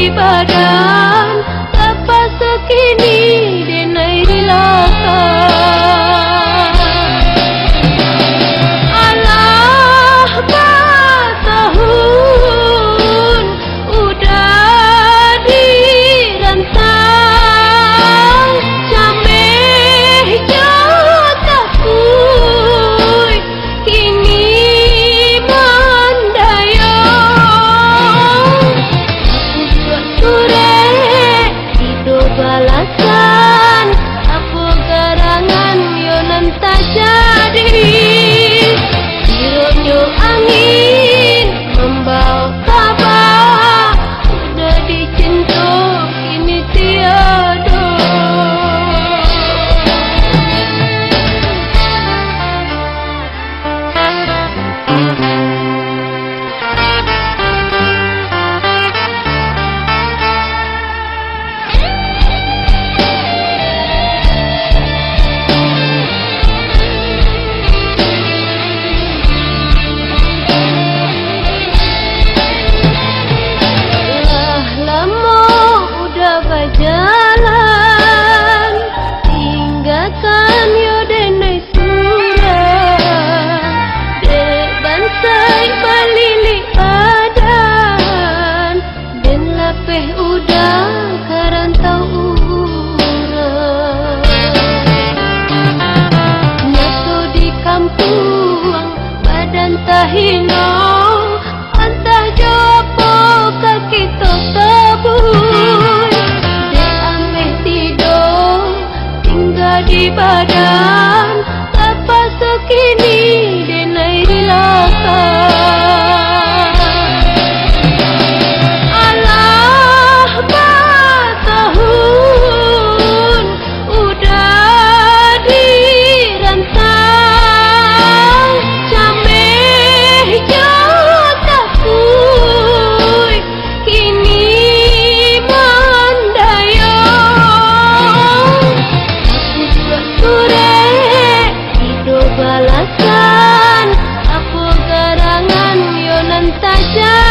badan lepas sekini denai rilakan. Alah bertahun udah dirantau, cameh jatuh kini mandayong. Sure itu balasan apa garangan yo nanta jadi. Sironyo angin membawa kabar udah dicinta kini tiada. Jalan tinggalkan yo denai surah dek bansai balilik badan dan lapeh udah karantau urang. Nyato di kampung badan tahino antah jopo kaki to tabur di badan lepas sekini denai rilakan. Alah bertahun udah dirantau, cameh jatuh kini mandayong. Sure itu balasan apa garangan yo nanta jadi.